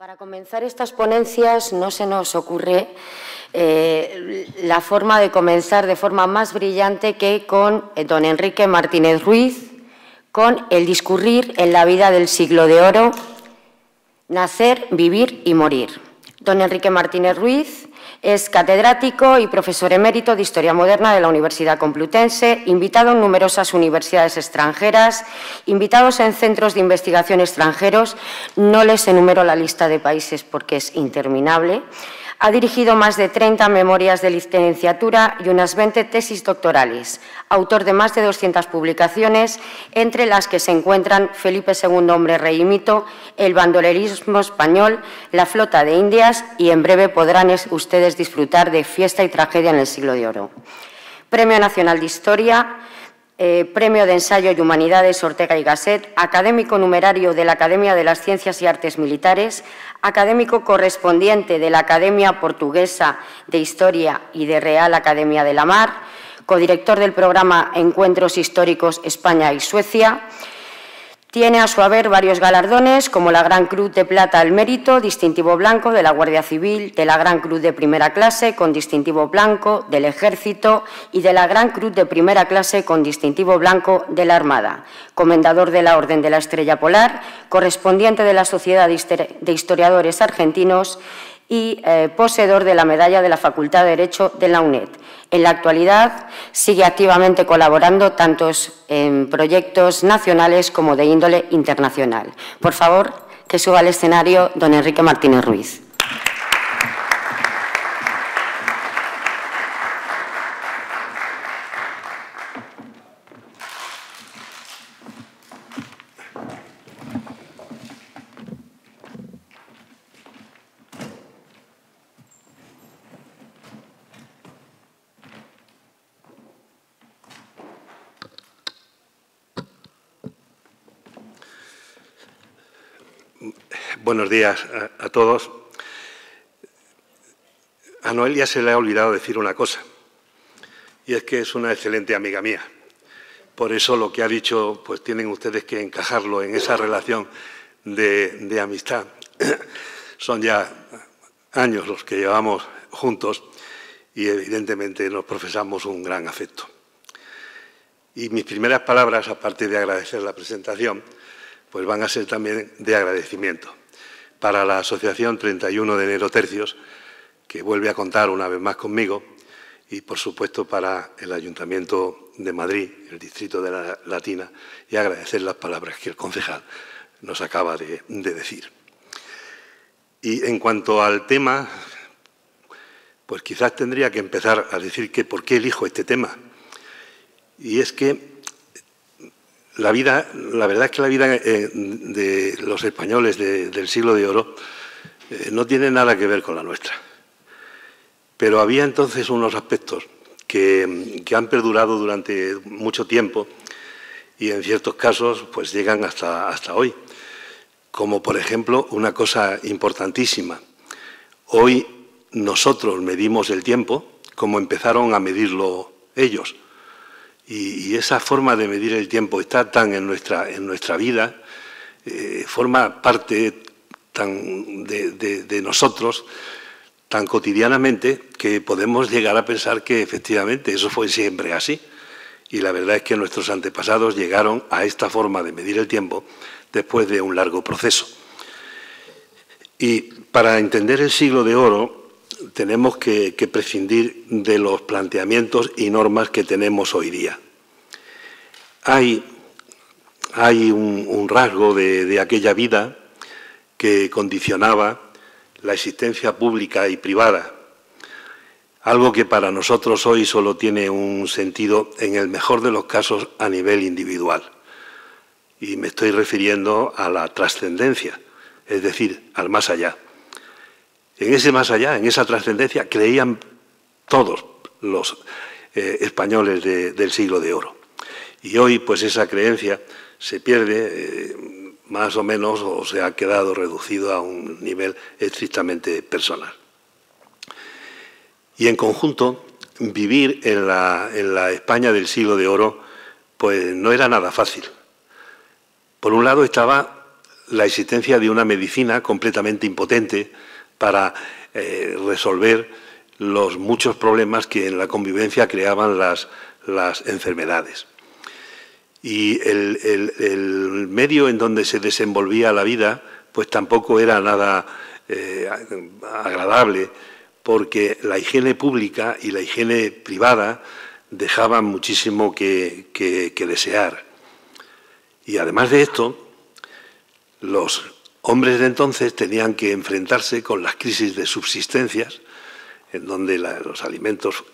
Para comenzar estas ponencias no se nos ocurre la forma de comenzar de forma más brillante que con don Enrique Martínez Ruiz, con el discurrir en la vida del siglo de oro, nacer, vivir y morir. Don Enrique Martínez Ruiz es catedrático y profesor emérito de Historia Moderna de la Universidad Complutense, invitado en numerosas universidades extranjeras, invitados en centros de investigación extranjeros. No les enumero la lista de países porque es interminable. Ha dirigido más de 30 memorias de licenciatura y unas 20 tesis doctorales, autor de más de 200 publicaciones, entre las que se encuentran Felipe II, hombre, rey y mito, el bandolerismo español, la flota de Indias y en breve podrán ustedes disfrutar de Fiesta y tragedia en el siglo de oro. Premio Nacional de Historia, Premio de Ensayo y Humanidades Ortega y Gasset, académico numerario de la Academia de las Ciencias y Artes Militares, académico correspondiente de la Academia Portuguesa de Historia y de Real Academia de la Mar, codirector del programa Encuentros Históricos España y Suecia. Tiene a su haber varios galardones, como la Gran Cruz de Plata al Mérito, distintivo blanco de la Guardia Civil, de la Gran Cruz de Primera Clase con distintivo blanco del Ejército y de la Gran Cruz de Primera Clase con distintivo blanco de la Armada, comendador de la Orden de la Estrella Polar, correspondiente de la Sociedad de Historiadores Argentinos y poseedor de la Medalla de la Facultad de Derecho de la UNED. En la actualidad sigue activamente colaborando tanto en proyectos nacionales como de índole internacional. Por favor, que suba al escenario don Enrique Martínez Ruiz. Buenos días a todos. A Noelia se le ha olvidado decir una cosa, y es que es una excelente amiga mía. Por eso lo que ha dicho, pues tienen ustedes que encajarlo en esa relación de amistad. Son ya años los que llevamos juntos y evidentemente nos profesamos un gran afecto. Y mis primeras palabras, aparte de agradecer la presentación, pues van a ser también de agradecimiento para la Asociación 31 de Enero Tercios, que vuelve a contar una vez más conmigo, y, por supuesto, para el Ayuntamiento de Madrid, el Distrito de la Latina, y agradecer las palabras que el concejal nos acaba de decir. Y en cuanto al tema, pues quizás tendría que empezar a decir que por qué elijo este tema. Y es que la verdad es que la vida de los españoles del siglo de oro no tiene nada que ver con la nuestra. Pero había entonces unos aspectos que han perdurado durante mucho tiempo y en ciertos casos pues llegan hasta hoy. Como por ejemplo una cosa importantísima. Hoy nosotros medimos el tiempo como empezaron a medirlo ellos. Y esa forma de medir el tiempo está tan en nuestra vida, forma parte tan de nosotros tan cotidianamente que podemos llegar a pensar que efectivamente eso fue siempre así. Y la verdad es que nuestros antepasados llegaron a esta forma de medir el tiempo después de un largo proceso. Y para entender el siglo de oro tenemos que prescindir de los planteamientos y normas que tenemos hoy día. Hay un rasgo de aquella vida que condicionaba la existencia pública y privada, algo que para nosotros hoy solo tiene un sentido, en el mejor de los casos, a nivel individual. Y me estoy refiriendo a la trascendencia, es decir, al más allá. En ese más allá, en esa trascendencia, creían todos los españoles del siglo de oro. Y hoy, pues esa creencia se pierde más o menos o se ha quedado reducido a un nivel estrictamente personal. Y en conjunto, vivir en la España del siglo de oro, pues no era nada fácil. Por un lado estaba la existencia de una medicina completamente impotente para resolver los muchos problemas que en la convivencia creaban las enfermedades. Y el medio en donde se desenvolvía la vida, pues tampoco era nada agradable, porque la higiene pública y la higiene privada dejaban muchísimo que desear. Y además de esto, los hombres de entonces tenían que enfrentarse con las crisis de subsistencias, en donde los alimentos,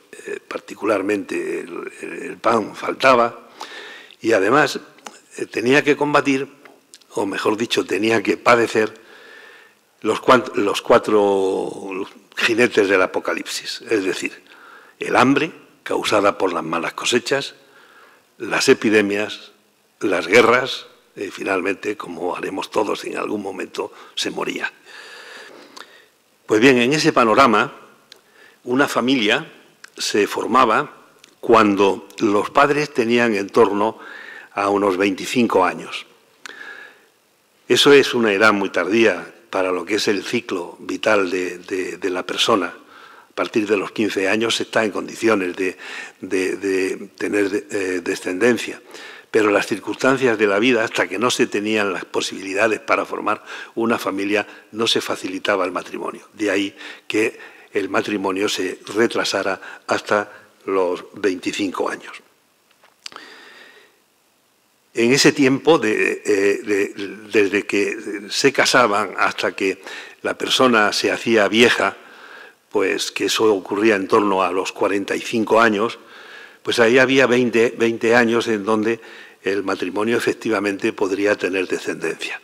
particularmente el pan, faltaba, y además tenía que combatir, o mejor dicho, tenía que padecer los cuatro jinetes del apocalipsis, es decir, el hambre causada por las malas cosechas, las epidemias, las guerras, y finalmente, como haremos todos en algún momento, se moría. Pues bien, en ese panorama, una familia se formaba cuando los padres tenían en torno a unos 25 años. Eso es una edad muy tardía para lo que es el ciclo vital de la persona. A partir de los 15 años se está en condiciones de tener descendencia. Pero las circunstancias de la vida, hasta que no se tenían las posibilidades para formar una familia, no se facilitaba el matrimonio. De ahí que el matrimonio se retrasara hasta los 25 años. En ese tiempo, desde que se casaban hasta que la persona se hacía vieja, pues que eso ocurría en torno a los 45 años, pues ahí había 20 años en donde el matrimonio efectivamente podría tener descendencia.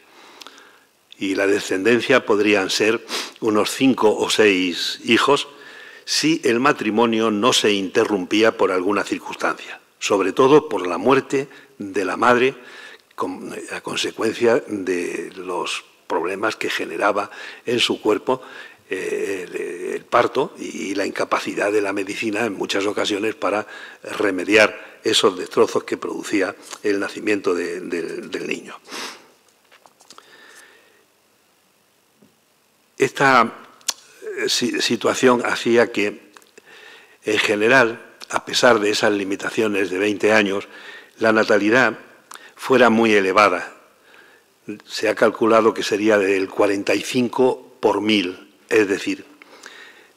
Y la descendencia podrían ser unos 5 o 6 hijos si el matrimonio no se interrumpía por alguna circunstancia, sobre todo por la muerte de la madre a consecuencia de los problemas que generaba en su cuerpo el parto y la incapacidad de la medicina en muchas ocasiones para remediar esos destrozos que producía el nacimiento del niño. Esta situación hacía que, en general, a pesar de esas limitaciones de 20 años, la natalidad fuera muy elevada. Se ha calculado que sería del 45 por 1000, es decir,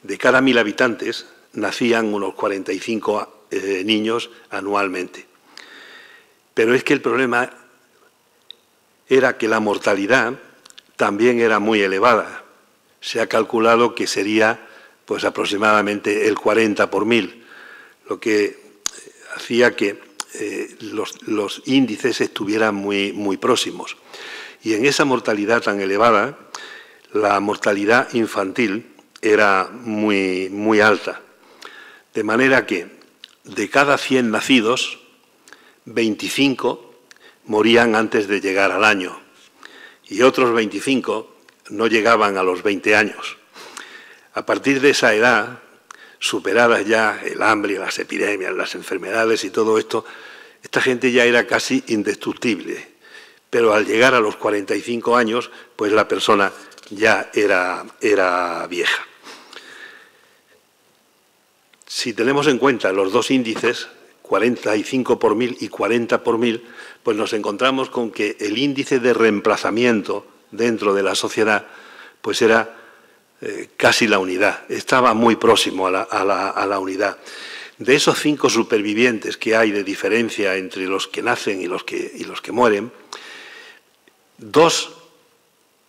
de cada 1000 habitantes nacían unos 45 niños anualmente. Pero es que el problema era que la mortalidad también era muy elevada. Se ha calculado que sería pues aproximadamente el 40 por 1000, lo que hacía que los índices estuvieran muy próximos. Y en esa mortalidad tan elevada, la mortalidad infantil era muy alta. De manera que de cada 100 nacidos, 25 morían antes de llegar al año y otros 25 no llegaban a los 20 años. A partir de esa edad, superadas ya el hambre, las epidemias, las enfermedades y todo esto, esta gente ya era casi indestructible. Pero al llegar a los 45 años, pues la persona ya era vieja. Si tenemos en cuenta los dos índices, 45 por 1000 y 40 por 1000, pues nos encontramos con que el índice de reemplazamiento dentro de la sociedad pues era casi la unidad, estaba muy próximo a la unidad. De esos 5 supervivientes que hay de diferencia entre los que nacen y los que mueren, 2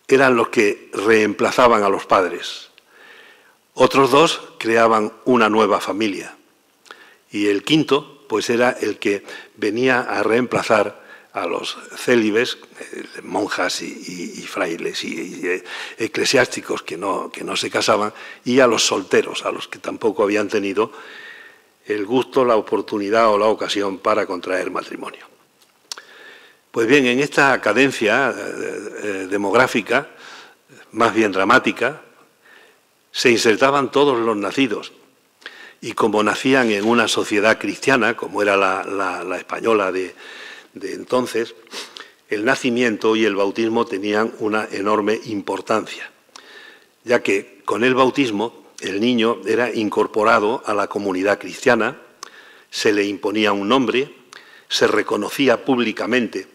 eran los que reemplazaban a los padres. Otros 2 creaban una nueva familia. Y el quinto, pues era el que venía a reemplazar a los célibes, monjas y frailes y eclesiásticos que no se casaban, y a los solteros, a los que tampoco habían tenido el gusto, la oportunidad o la ocasión para contraer matrimonio. Pues bien, en esta cadencia demográfica, más bien dramática, se insertaban todos los nacidos, y como nacían en una sociedad cristiana, como era la española de entonces, el nacimiento y el bautismo tenían una enorme importancia, ya que con el bautismo el niño era incorporado a la comunidad cristiana, se le imponía un nombre, se reconocía públicamente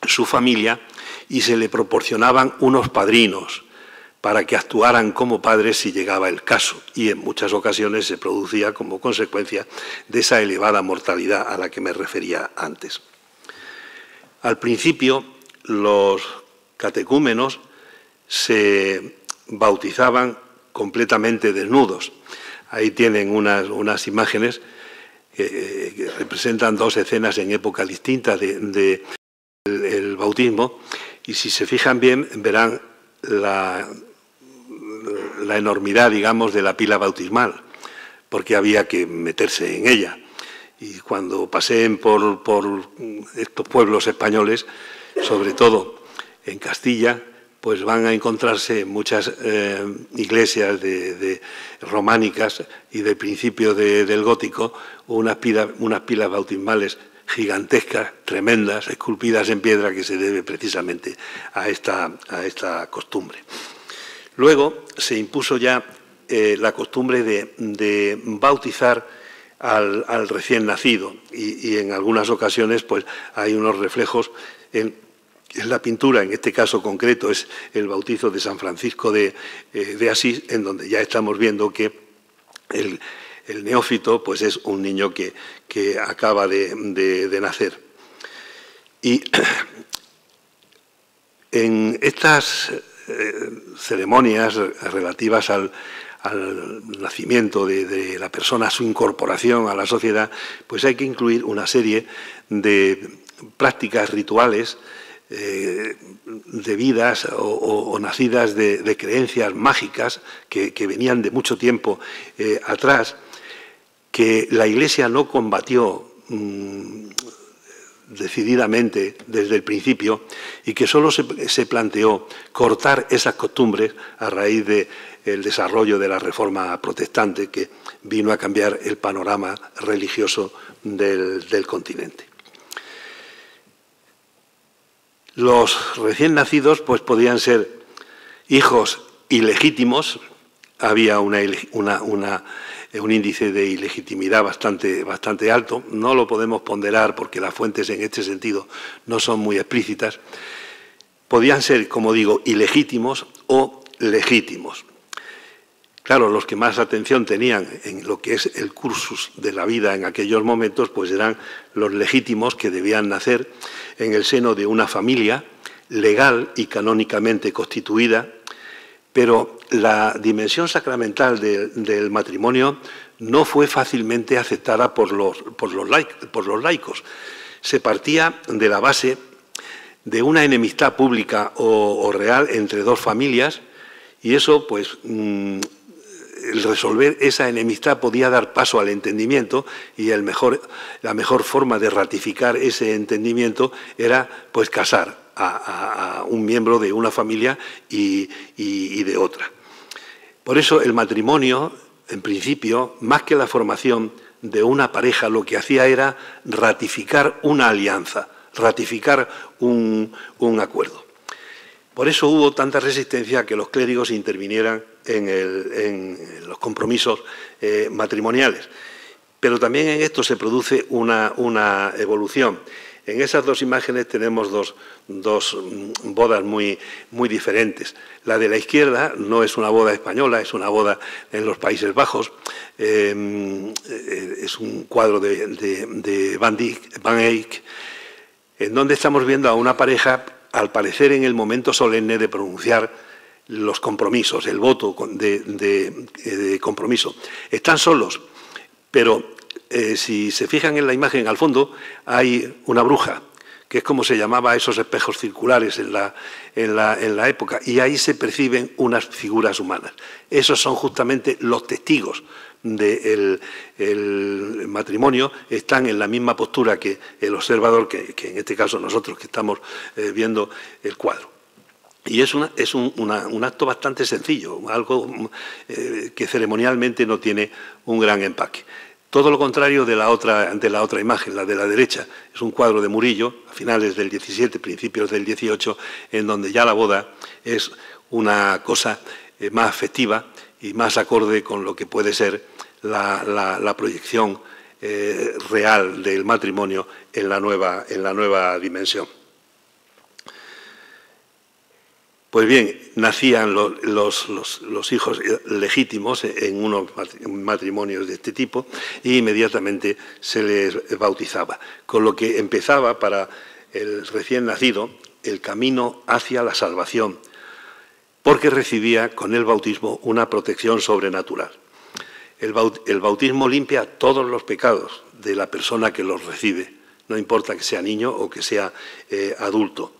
su familia y se le proporcionaban unos padrinos para que actuaran como padres si llegaba el caso, y en muchas ocasiones se producía como consecuencia de esa elevada mortalidad a la que me refería antes. Al principio, los catecúmenos se bautizaban completamente desnudos. Ahí tienen unas imágenes que representan dos escenas en épocas distintas del bautismo, y si se fijan bien verán la enormidad, digamos, de la pila bautismal, porque había que meterse en ella. Y cuando paseen por estos pueblos españoles, sobre todo en Castilla, pues van a encontrarse muchas iglesias románicas y del principio del gótico, unas pilas bautismales gigantescas, tremendas, esculpidas en piedra, que se debe precisamente a esta costumbre. Luego se impuso ya la costumbre de bautizar al recién nacido, y en algunas ocasiones pues hay unos reflejos en la pintura. En este caso concreto es el bautizo de San Francisco de Asís, en donde ya estamos viendo que el neófito pues es un niño que acaba de nacer. Y en estas ceremonias relativas al nacimiento de la persona, a su incorporación a la sociedad, pues hay que incluir una serie de prácticas rituales debidas o nacidas de creencias mágicas que venían de mucho tiempo atrás, que la Iglesia no combatió decididamente desde el principio, y que solo se planteó cortar esas costumbres a raíz del desarrollo de la Reforma protestante, que vino a cambiar el panorama religioso del continente. Los recién nacidos pues podían ser hijos ilegítimos. Había un índice de ilegitimidad bastante alto. No lo podemos ponderar porque las fuentes en este sentido no son muy explícitas. Podían ser, como digo, ilegítimos o legítimos. Claro, los que más atención tenían en lo que es el cursus de la vida en aquellos momentos, pues eran los legítimos, que debían nacer en el seno de una familia legal y canónicamente constituida, pero la dimensión sacramental del matrimonio no fue fácilmente aceptada por los laicos. Se partía de la base de una enemistad pública o real entre dos familias, y eso, pues, el resolver esa enemistad podía dar paso al entendimiento, y la mejor forma de ratificar ese entendimiento era pues casar a un miembro de una familia y de otra. Por eso el matrimonio, en principio, más que la formación de una pareja, lo que hacía era ratificar una alianza, ratificar un acuerdo. Por eso hubo tanta resistencia a que los clérigos intervinieran en los compromisos matrimoniales. Pero también en esto se produce una evolución. En esas dos imágenes tenemos dos bodas muy diferentes. La de la izquierda no es una boda española, es una boda en los Países Bajos. Es un cuadro de Van Eyck, en donde estamos viendo a una pareja, al parecer en el momento solemne de pronunciar los compromisos, el voto de compromiso. Están solos, pero si se fijan en la imagen al fondo hay una bruja, que es como se llamaba a esos espejos circulares en la época, y ahí se perciben unas figuras humanas. Esos son justamente los testigos del matrimonio, están en la misma postura que el observador, que en este caso nosotros que estamos viendo el cuadro. Y es un acto bastante sencillo, algo que ceremonialmente no tiene un gran empaque. Todo lo contrario de la otra imagen, la de la derecha. Es un cuadro de Murillo, a finales del 17, principios del 18, en donde ya la boda es una cosa más afectiva y más acorde con lo que puede ser la proyección real del matrimonio en la nueva dimensión. Pues bien, nacían los hijos legítimos en unos matrimonios de este tipo y inmediatamente se les bautizaba, con lo que empezaba para el recién nacido el camino hacia la salvación, porque recibía con el bautismo una protección sobrenatural. El bautismo limpia todos los pecados de la persona que los recibe, no importa que sea niño o que sea adulto.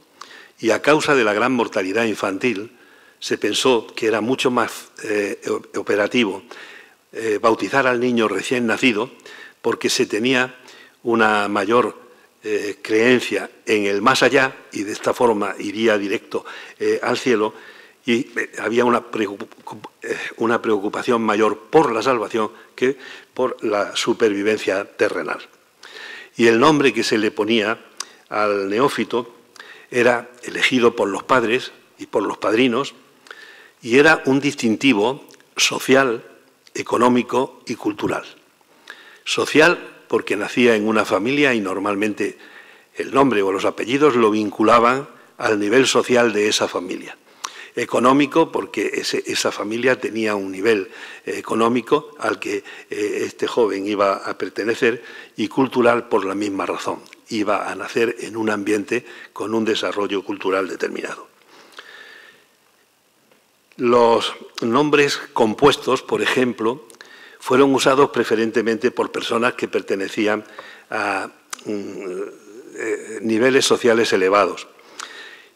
Y a causa de la gran mortalidad infantil, se pensó que era mucho más operativo bautizar al niño recién nacido, porque se tenía una mayor creencia en el más allá, y de esta forma iría directo al cielo, y había una preocupación mayor por la salvación que por la supervivencia terrenal. Y el nombre que se le ponía al neófito era elegido por los padres y por los padrinos, y era un distintivo social, económico y cultural. Social porque nacía en una familia y normalmente el nombre o los apellidos lo vinculaban al nivel social de esa familia. Económico porque esa familia tenía un nivel económico al que este joven iba a pertenecer, y cultural por la misma razón. Iba a nacer en un ambiente con un desarrollo cultural determinado. Los nombres compuestos, por ejemplo, fueron usados preferentemente por personas que pertenecían a niveles sociales elevados.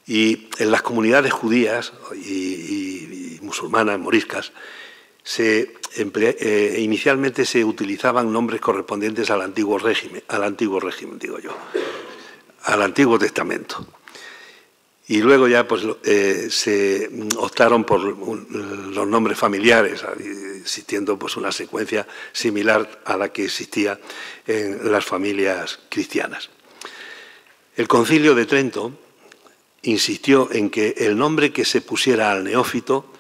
Y en las comunidades judías y musulmanas, moriscas, inicialmente se utilizaban nombres correspondientes al antiguo régimen, al Antiguo Testamento. Y luego ya pues, se optaron por los nombres familiares, existiendo pues, una secuencia similar a la que existía en las familias cristianas. El Concilio de Trento insistió en que el nombre que se pusiera al neófito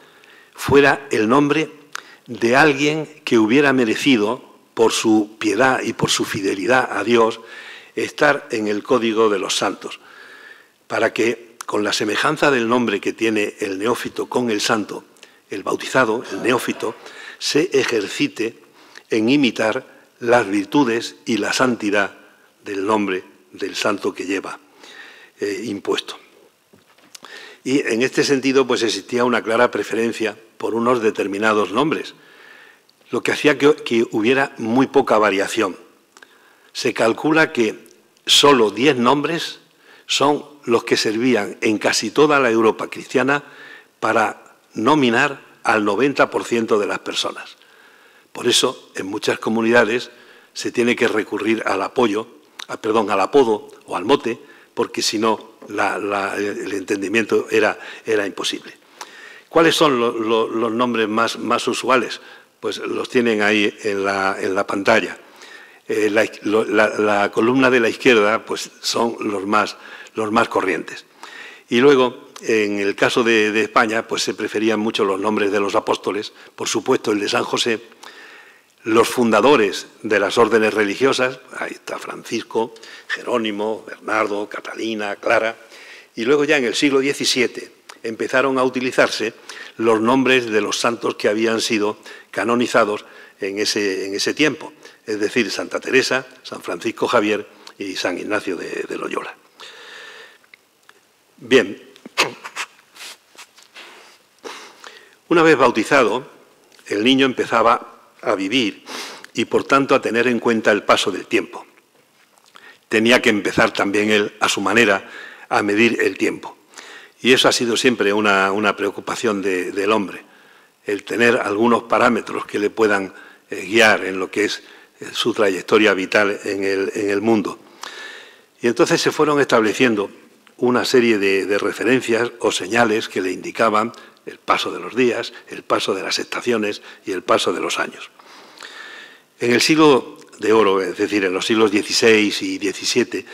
fuera el nombre de alguien que hubiera merecido, por su piedad y por su fidelidad a Dios, estar en el código de los santos, para que, con la semejanza del nombre que tiene el neófito con el santo, el bautizado, el neófito, se ejercite en imitar las virtudes y la santidad del nombre del santo que lleva impuesto. Y en este sentido pues existía una clara preferencia por unos determinados nombres, lo que hacía que hubiera muy poca variación. Se calcula que solo 10 nombres son los que servían en casi toda la Europa cristiana para nominar al 90% de las personas. Por eso, en muchas comunidades se tiene que recurrir al apodo o al mote, porque si no, el entendimiento era imposible. ¿Cuáles son los nombres más usuales? Pues los tienen ahí en la pantalla. La columna de la izquierda pues son los más corrientes. Y luego, en el caso de España, pues se preferían mucho los nombres de los apóstoles, por supuesto el de San José, los fundadores de las órdenes religiosas, ahí está Francisco, Jerónimo, Bernardo, Catalina, Clara, y luego ya en el siglo XVII empezaron a utilizarse los nombres de los santos que habían sido canonizados en ese tiempo, es decir, Santa Teresa, San Francisco Javier y San Ignacio de Loyola. Bien, una vez bautizado, el niño empezaba a vivir y, por tanto, a tener en cuenta el paso del tiempo. Tenía que empezar también él, a su manera, a medir el tiempo. Y eso ha sido siempre una preocupación del hombre, el tener algunos parámetros que le puedan guiar en lo que es su trayectoria vital en el mundo. Y entonces se fueron estableciendo una serie de referencias o señales que le indicaban el paso de los días, el paso de las estaciones y el paso de los años. En el siglo de oro, es decir, en los siglos XVI y XVII,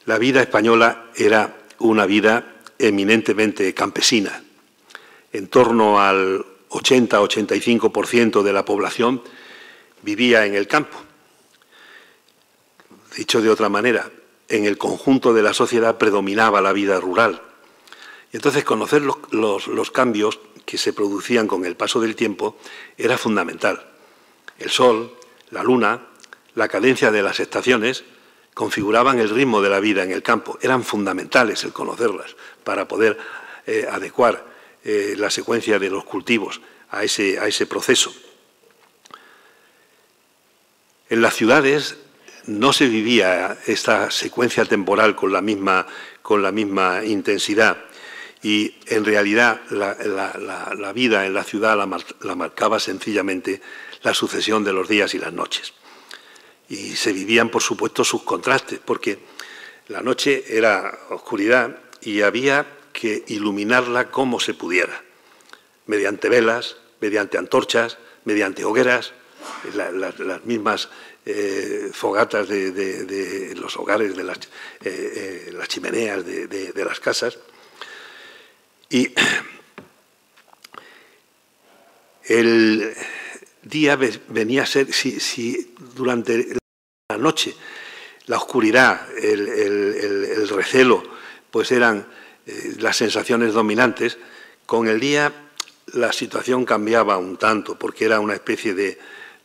la vida española era una vida eminentemente campesina. En torno al 80-85% de la población vivía en el campo. Dicho de otra manera, en el conjunto de la sociedad predominaba la vida rural. Y entonces conocer los cambios que se producían con el paso del tiempo era fundamental. El sol, la luna, la cadencia de las estaciones configuraban el ritmo de la vida en el campo. Eran fundamentales el conocerlas para poder adecuar la secuencia de los cultivos a ese proceso. En las ciudades no se vivía esta secuencia temporal con la misma intensidad y en realidad la vida en la ciudad la marcaba sencillamente la sucesión de los días y las noches. Y se vivían, por supuesto, sus contrastes, porque la noche era oscuridad y había que iluminarla como se pudiera, mediante velas, mediante antorchas, mediante hogueras, las mismas fogatas de los hogares, de las chimeneas de las casas. Y el día venía a ser, si durante la noche la oscuridad, el recelo, pues eran las sensaciones dominantes, con el día la situación cambiaba un tanto, porque era una especie de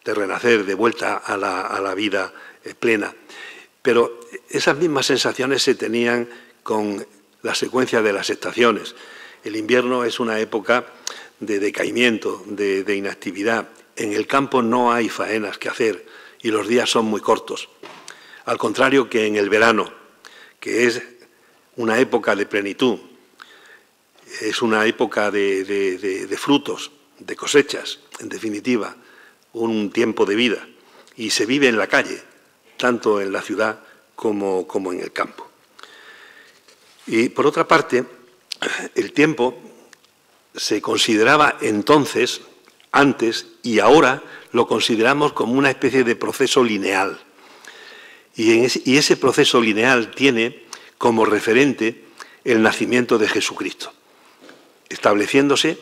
renacer, de vuelta a la vida plena. Pero esas mismas sensaciones se tenían con la secuencia de las estaciones. El invierno es una época de decaimiento, de inactividad. En el campo no hay faenas que hacer y los días son muy cortos. Al contrario que en el verano, que es una época de plenitud, es una época de frutos, de cosechas, en definitiva, un tiempo de vida. Y se vive en la calle, tanto en la ciudad como en el campo. Y por otra parte, el tiempo se consideraba entonces, antes y ahora, lo consideramos como una especie de proceso lineal. Y ese proceso lineal tiene como referente el nacimiento de Jesucristo, estableciéndose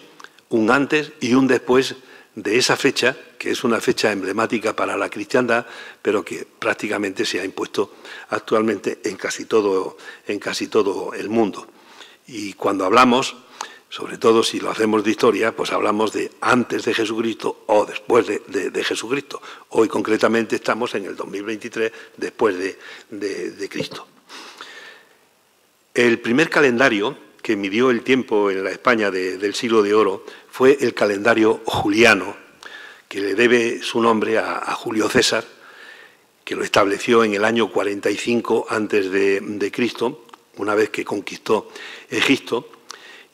un antes y un después de esa fecha, que es una fecha emblemática para la cristiandad, pero que prácticamente se ha impuesto actualmente en casi todo el mundo. Y cuando hablamos, sobre todo si lo hacemos de historia, pues hablamos de antes de Jesucristo o después de Jesucristo. Hoy concretamente estamos en el 2023, después de Cristo. El primer calendario que midió el tiempo en la España del siglo de oro fue el calendario juliano, que le debe su nombre a Julio César, que lo estableció en el año 45 antes de Cristo, una vez que conquistó Egipto,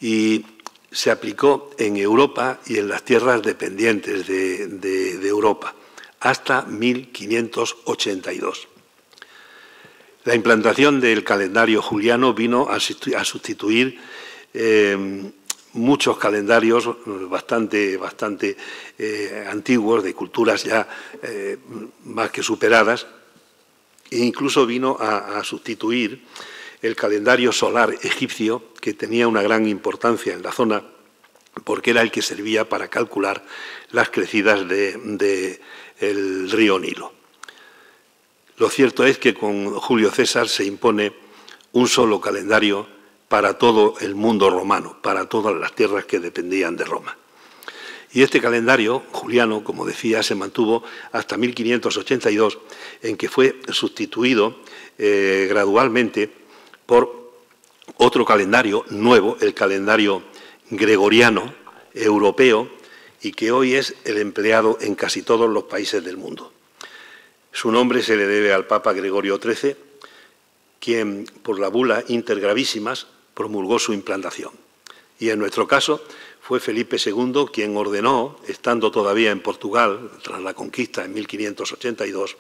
y se aplicó en Europa y en las tierras dependientes de Europa, hasta 1582. La implantación del calendario juliano vino a sustituir muchos calendarios bastante antiguos, de culturas ya más que superadas, e incluso vino a sustituir el calendario solar egipcio, que tenía una gran importancia en la zona, porque era el que servía para calcular las crecidas del río Nilo. Lo cierto es que con Julio César se impone un solo calendario para todo el mundo romano, para todas las tierras que dependían de Roma. Y este calendario juliano, como decía, se mantuvo hasta 1582, en que fue sustituido gradualmente por otro calendario nuevo, el calendario gregoriano europeo, y que hoy es el empleado en casi todos los países del mundo. Su nombre se le debe al Papa Gregorio XIII, quien, por la bula Inter Gravísimas, promulgó su implantación. Y en nuestro caso fue Felipe II quien ordenó, estando todavía en Portugal, tras la conquista en 1582,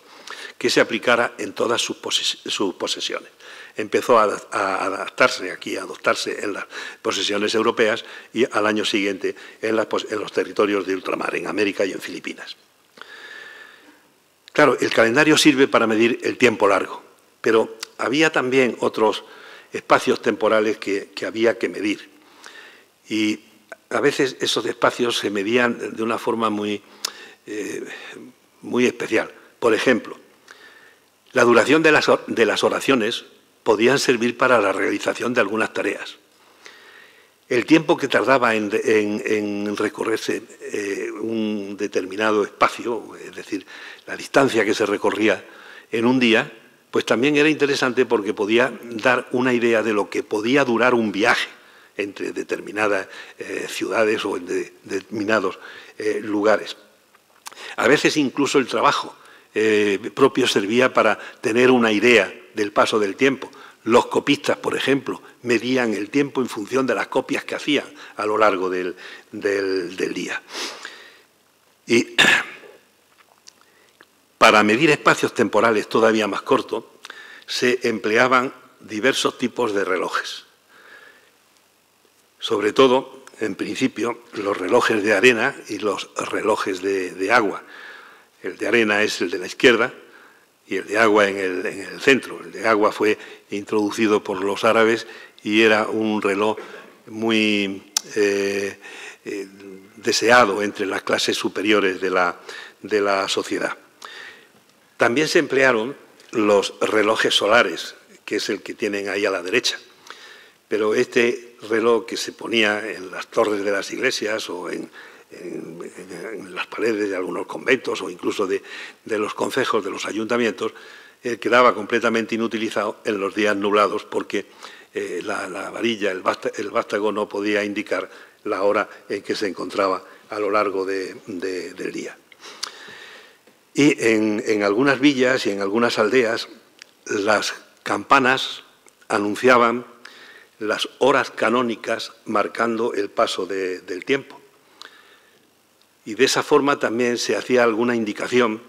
que se aplicara en todas sus posesiones. Empezó a adaptarse aquí, a adoptarse en las posesiones europeas y al año siguiente en los territorios de ultramar, en América y en Filipinas. Claro, el calendario sirve para medir el tiempo largo, pero había también otros espacios temporales que había que medir. Y a veces esos espacios se medían de una forma muy especial. Por ejemplo, la duración de las oraciones podían servir para la realización de algunas tareas. El tiempo que tardaba en recorrerse un determinado espacio, es decir, la distancia que se recorría en un día, pues también era interesante porque podía dar una idea de lo que podía durar un viaje entre determinadas ciudades o en determinados lugares. A veces incluso el trabajo propio servía para tener una idea del paso del tiempo. Los copistas, por ejemplo, medían el tiempo en función de las copias que hacían a lo largo del día. Y para medir espacios temporales todavía más cortos, se empleaban diversos tipos de relojes. Sobre todo, en principio, los relojes de arena y los relojes de agua. El de arena es el de la izquierda y el de agua en el centro. El de agua fue introducido por los árabes y era un reloj muy deseado entre las clases superiores de la sociedad. También se emplearon los relojes solares, que es el que tienen ahí a la derecha. Pero este reloj que se ponía en las torres de las iglesias o en las paredes de algunos conventos o incluso de los concejos de los ayuntamientos, quedaba completamente inutilizado en los días nublados porque la varilla, el vástago, no podía indicar la hora en que se encontraba a lo largo del día. Y en algunas villas y en algunas aldeas las campanas anunciaban las horas canónicas marcando el paso del tiempo. Y de esa forma también se hacía alguna indicación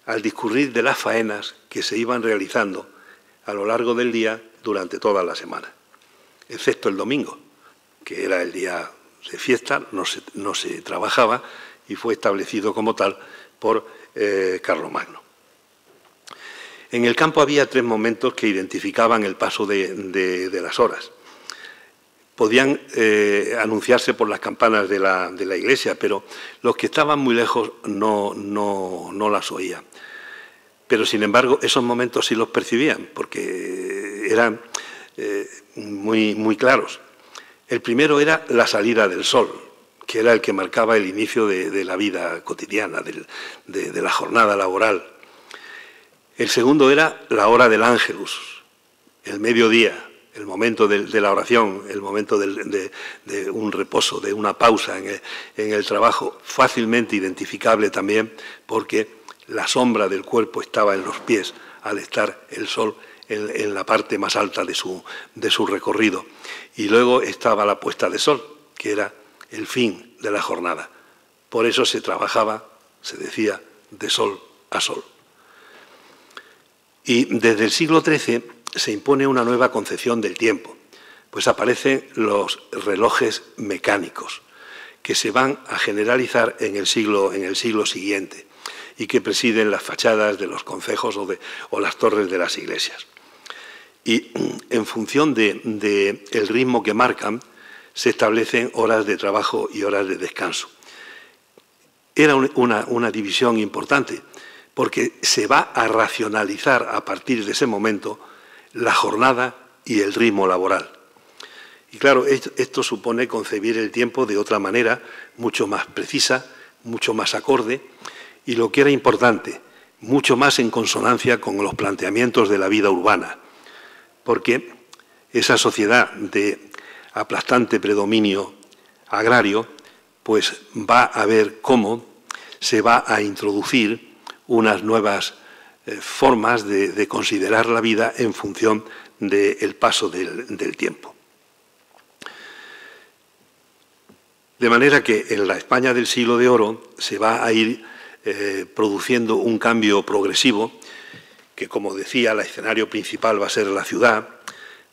al discurrir de las faenas que se iban realizando a lo largo del día durante toda la semana, excepto el domingo, que era el día de fiesta, no se trabajaba y fue establecido como tal por Carlomagno. En el campo había 3 momentos que identificaban el paso de las horas. Podían anunciarse por las campanas de la iglesia, pero los que estaban muy lejos no las oían. Pero, sin embargo, esos momentos sí los percibían, porque eran muy claros. El primero era la salida del sol, que era el que marcaba el inicio de la vida cotidiana, de la jornada laboral. El segundo era la hora del ángelus, el mediodía, el momento de la oración, el momento de un reposo, de una pausa en el trabajo, fácilmente identificable también porque la sombra del cuerpo estaba en los pies al estar el sol en la parte más alta de su recorrido. Y luego estaba la puesta de sol, que era el fin de la jornada. Por eso se trabajaba, se decía, de sol a sol. Y desde el siglo XIII se impone una nueva concepción del tiempo, pues aparecen los relojes mecánicos, que se van a generalizar en el siglo siguiente y que presiden las fachadas de los concejos o las torres de las iglesias. Y en función del ritmo que marcan, se establecen horas de trabajo y horas de descanso. Era una división importante, porque se va a racionalizar a partir de ese momento la jornada y el ritmo laboral. Y claro, esto supone concebir el tiempo de otra manera, mucho más precisa, mucho más acorde, y lo que era importante, mucho más en consonancia con los planteamientos de la vida urbana, porque esa sociedad de aplastante predominio agrario, pues va a ver cómo se va a introducir unas nuevas formas de considerar la vida en función del paso del tiempo. De manera que en la España del siglo de oro se va a ir produciendo un cambio progresivo, que, como decía, el escenario principal va a ser la ciudad,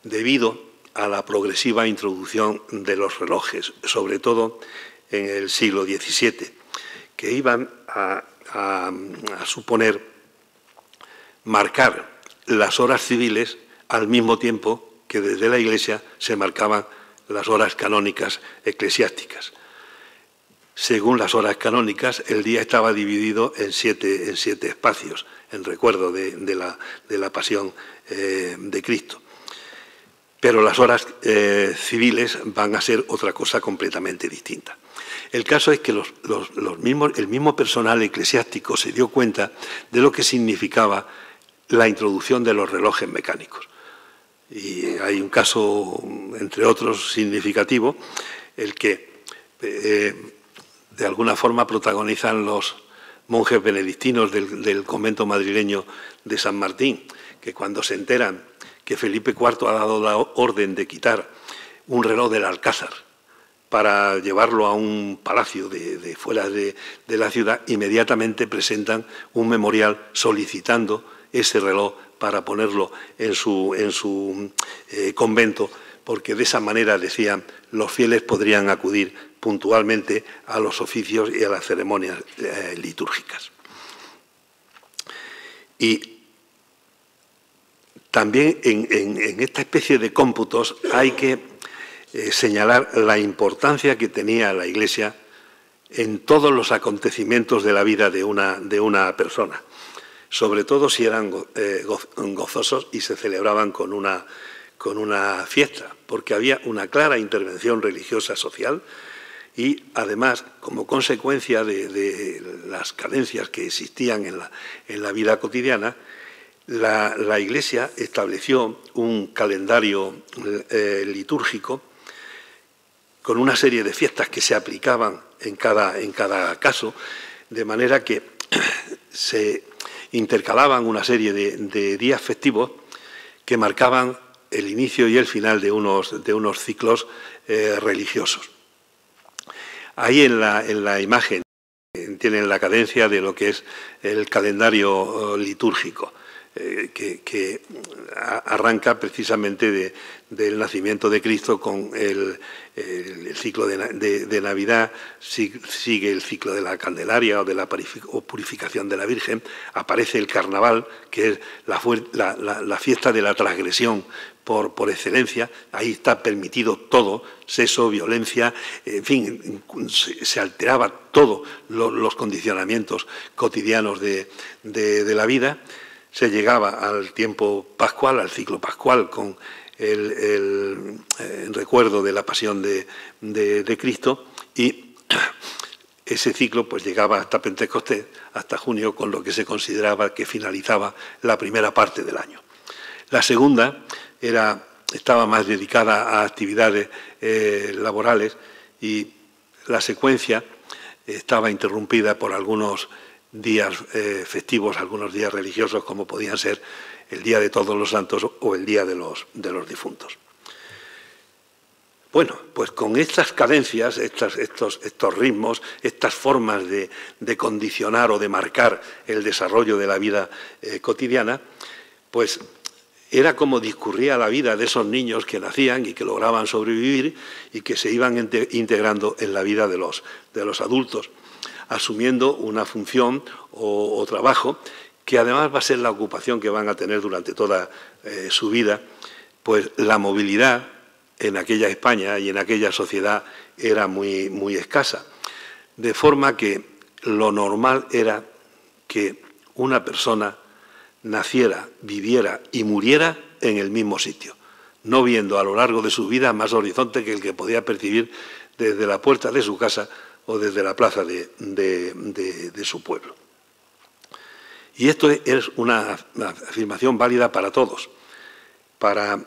debido a la progresiva introducción de los relojes, sobre todo en el siglo XVII, que iban a suponer marcar las horas civiles al mismo tiempo que desde la Iglesia se marcaban las horas canónicas eclesiásticas. Según las horas canónicas, el día estaba dividido en siete espacios, en recuerdo de la pasión de Cristo. Pero las horas civiles van a ser otra cosa completamente distinta. El caso es que el mismo personal eclesiástico se dio cuenta de lo que significaba la introducción de los relojes mecánicos. Y hay un caso, entre otros, significativo, el que de alguna forma protagonizan los monjes benedictinos del convento madrileño de San Martín, que cuando se enteran que Felipe IV ha dado la orden de quitar un reloj del Alcázar para llevarlo a un palacio de fuera de la ciudad, inmediatamente presentan un memorial solicitando ese reloj para ponerlo en su convento, porque de esa manera, decían, los fieles podrían acudir puntualmente a los oficios y a las ceremonias litúrgicas. Y también en esta especie de cómputos hay que señalar la importancia que tenía la Iglesia en todos los acontecimientos de la vida de una persona, sobre todo si eran gozosos y se celebraban con una fiesta, porque había una clara intervención religiosa social y, además, como consecuencia de las carencias que existían en la vida cotidiana, la Iglesia estableció un calendario litúrgico con una serie de fiestas que se aplicaban en cada caso, de manera que se intercalaban una serie de días festivos que marcaban el inicio y el final de unos ciclos religiosos. Ahí en la imagen tienen la cadencia de lo que es el calendario litúrgico, que arranca precisamente del nacimiento de Cristo con el ciclo de Navidad, sigue el ciclo de la Candelaria o de la purificación de la Virgen, aparece el Carnaval, que es la fiesta de la transgresión por excelencia. Ahí está permitido todo, sexo, violencia, en fin, se alteraba todos los condicionamientos cotidianos de la vida. Se llegaba al tiempo pascual, al ciclo pascual, con el recuerdo de la pasión de Cristo, y ese ciclo pues llegaba hasta Pentecostés, hasta junio, con lo que se consideraba que finalizaba la primera parte del año. La segunda estaba más dedicada a actividades laborales, y la secuencia estaba interrumpida por algunos días festivos, algunos días religiosos, como podían ser el Día de Todos los Santos o el Día de los Difuntos. Bueno, pues con estas cadencias, estos ritmos, estas formas de condicionar o de marcar el desarrollo de la vida cotidiana, pues era como discurría la vida de esos niños que nacían y que lograban sobrevivir y que se iban integrando en la vida de los adultos, asumiendo una función o trabajo que además va a ser la ocupación que van a tener durante toda su vida, pues la movilidad en aquella España y en aquella sociedad era muy escasa, de forma que lo normal era que una persona naciera, viviera y muriera en el mismo sitio, no viendo a lo largo de su vida más horizonte que el que podía percibir desde la puerta de su casa o desde la plaza de su pueblo. Y esto es una afirmación válida para todos, para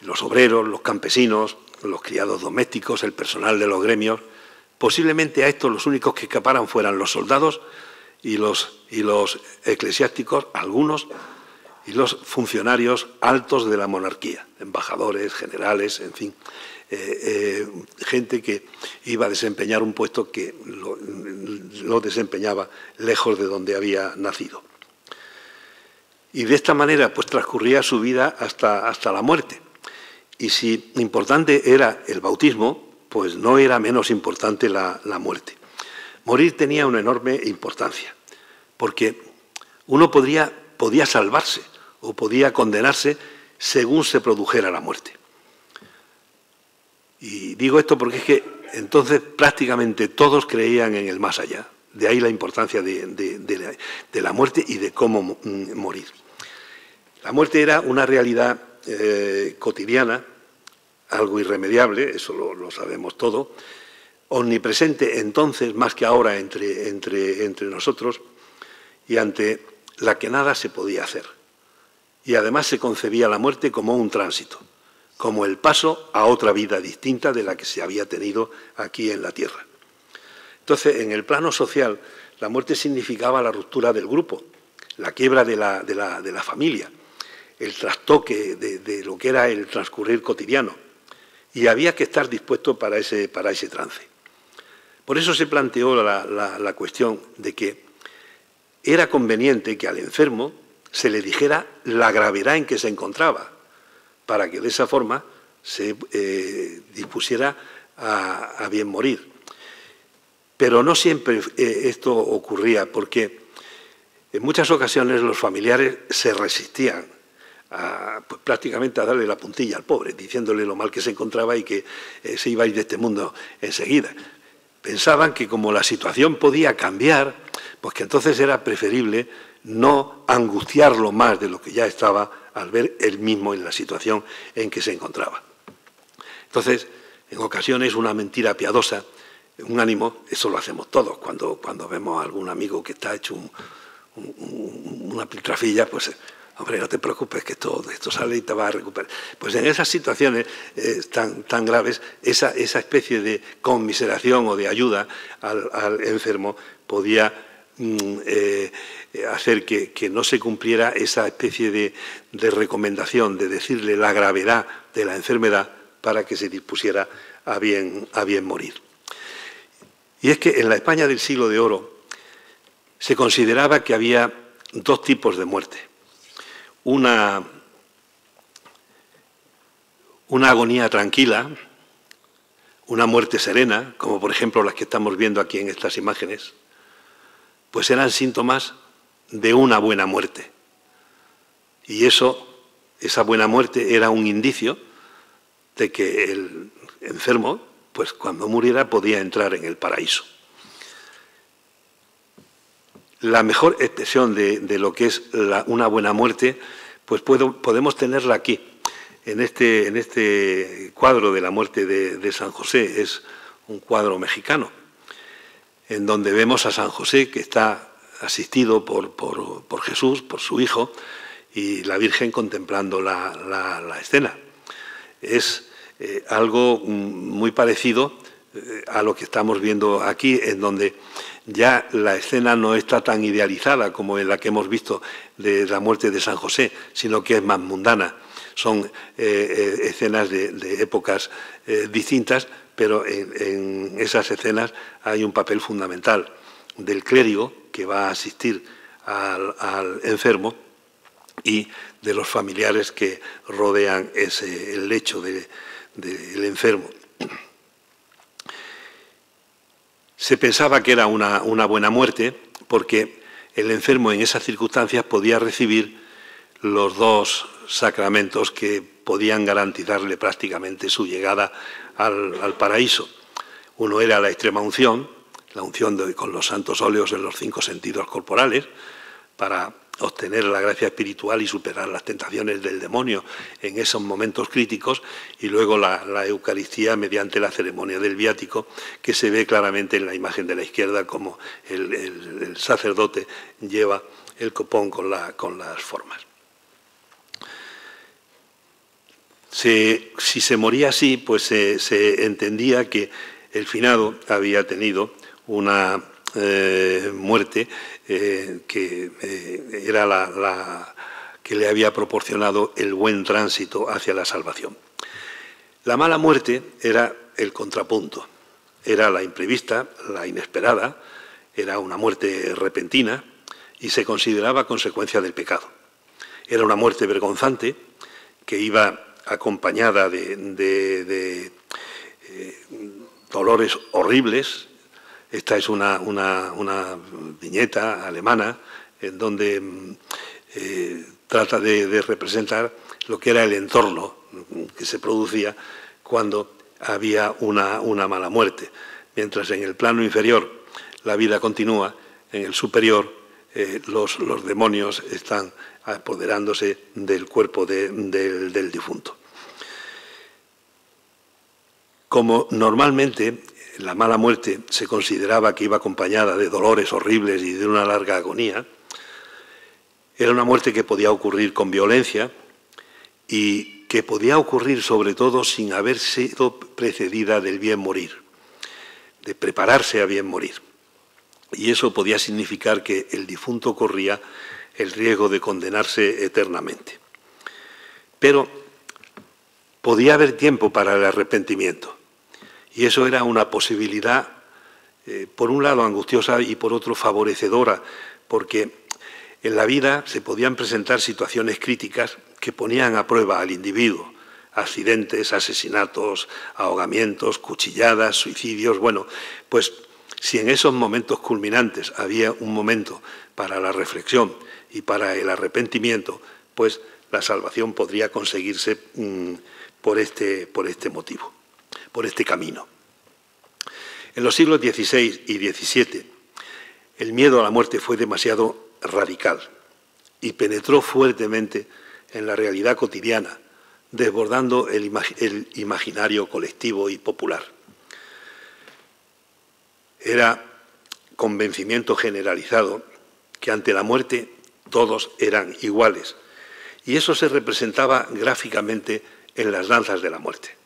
los obreros, los campesinos, los criados domésticos, el personal de los gremios. Posiblemente a estos los únicos que escaparan fueran los soldados y los eclesiásticos, algunos, y los funcionarios altos de la monarquía, embajadores, generales, en fin, gente que iba a desempeñar un puesto que lo desempeñaba lejos de donde había nacido. Y de esta manera pues transcurría su vida hasta la muerte. Y si importante era el bautismo, pues no era menos importante la muerte. Morir tenía una enorme importancia, porque uno podría podía salvarse o podía condenarse según se produjera la muerte. Y digo esto porque es que entonces prácticamente todos creían en el más allá. De ahí la importancia de la muerte y de cómo morir. La muerte era una realidad cotidiana, algo irremediable, eso lo sabemos todo, omnipresente entonces más que ahora entre nosotros, y ante la que nada se podía hacer. Y además se concebía la muerte como un tránsito, como el paso a otra vida distinta de la que se había tenido aquí en la Tierra. Entonces, en el plano social, la muerte significaba la ruptura del grupo, la quiebra de la familia, el trastoque de lo que era el transcurrir cotidiano, y había que estar dispuesto para ese trance. Por eso se planteó la cuestión de que era conveniente que al enfermo se le dijera la gravedad en que se encontraba, para que de esa forma se dispusiera a bien morir. Pero no siempre esto ocurría, porque en muchas ocasiones los familiares se resistían pues prácticamente a darle la puntilla al pobre, diciéndole lo mal que se encontraba y que se iba a ir de este mundo enseguida. Pensaban que como la situación podía cambiar, pues que entonces era preferible no angustiarlo más de lo que ya estaba al ver él mismo en la situación en que se encontraba. Entonces, en ocasiones una mentira piadosa, un ánimo, eso lo hacemos todos, cuando vemos a algún amigo que está hecho una piltrafilla, pues, hombre, no te preocupes, que esto sale y te va a recuperar. Pues en esas situaciones tan graves, esa especie de conmiseración o de ayuda al enfermo podía hacer que no se cumpliera esa especie de recomendación, de decirle la gravedad de la enfermedad para que se dispusiera a bien morir. Y es que en la España del siglo de oro se consideraba que había dos tipos de muerte. Una agonía tranquila, una muerte serena, como por ejemplo las que estamos viendo aquí en estas imágenes, pues eran síntomas de una buena muerte. Y esa buena muerte era un indicio de que el enfermo, pues cuando muriera podía entrar en el paraíso. La mejor expresión de lo que es una buena muerte, pues podemos tenerla aquí, en este cuadro de la muerte de San José. Es un cuadro mexicano, en donde vemos a San José que está asistido por Jesús, por su hijo, y la Virgen contemplando la escena. Es algo muy parecido a lo que estamos viendo aquí, en donde ya la escena no está tan idealizada como en la que hemos visto de la muerte de San José, sino que es más mundana. Son escenas de épocas distintas, pero en esas escenas hay un papel fundamental del clérigo que va a asistir al enfermo y de los familiares que rodean el lecho del enfermo. Se pensaba que era una buena muerte porque el enfermo en esas circunstancias podía recibir los dos sacramentos que podían garantizarle prácticamente su llegada al paraíso. Uno era la extrema unción, la unción con los santos óleos en los 5 sentidos corporales, para obtener la gracia espiritual y superar las tentaciones del demonio en esos momentos críticos, y luego la Eucaristía mediante la ceremonia del viático, que se ve claramente en la imagen de la izquierda como el sacerdote lleva el copón con las formas. Si se moría así, pues se entendía que el finado había tenido una muerte que era la que le había proporcionado el buen tránsito hacia la salvación. La mala muerte era el contrapunto, era la imprevista, la inesperada, era una muerte repentina y se consideraba consecuencia del pecado. Era una muerte vergonzante que iba acompañada de dolores horribles. Esta es una viñeta alemana en donde trata de representar lo que era el entorno que se producía cuando había una mala muerte. Mientras en el plano inferior la vida continúa, en el superior los demonios están apoderándose del cuerpo del difunto. Como normalmente la mala muerte se consideraba que iba acompañada de dolores horribles y de una larga agonía, era una muerte que podía ocurrir con violencia y que podía ocurrir sobre todo sin haber sido precedida del bien morir, de prepararse a bien morir. Y eso podía significar que el difunto corría el riesgo de condenarse eternamente. Pero podía haber tiempo para el arrepentimiento. Y eso era una posibilidad, por un lado angustiosa y por otro favorecedora, porque en la vida se podían presentar situaciones críticas que ponían a prueba al individuo. Accidentes, asesinatos, ahogamientos, cuchilladas, suicidios. Bueno, pues si en esos momentos culminantes había un momento para la reflexión y para el arrepentimiento, pues la salvación podría conseguirse por este motivo, por este camino. En los siglos XVI y XVII, el miedo a la muerte fue demasiado radical y penetró fuertemente en la realidad cotidiana, desbordando el imaginario colectivo y popular. Era convencimiento generalizado que ante la muerte todos eran iguales, y eso se representaba gráficamente en las danzas de la muerte,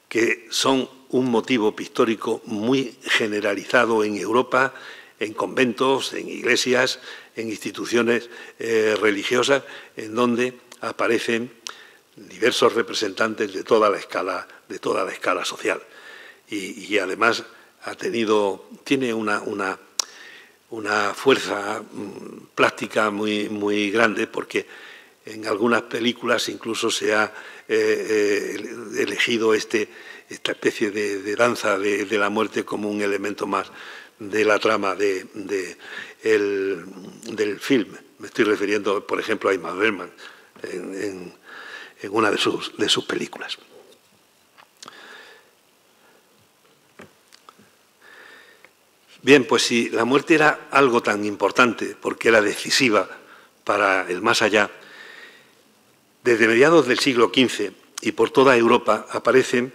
que son un motivo pictórico muy generalizado en Europa, en conventos, en iglesias, en instituciones religiosas, en donde aparecen diversos representantes de toda la escala social. Y además tiene una fuerza plástica muy grande, porque en algunas películas incluso se ha elegido esta especie de danza de la muerte como un elemento más de la trama del film. Me estoy refiriendo, por ejemplo, a Ingmar Bergman en una de sus películas. Bien, pues si la muerte era algo tan importante, porque era decisiva para el más allá, desde mediados del siglo XV y por toda Europa aparecen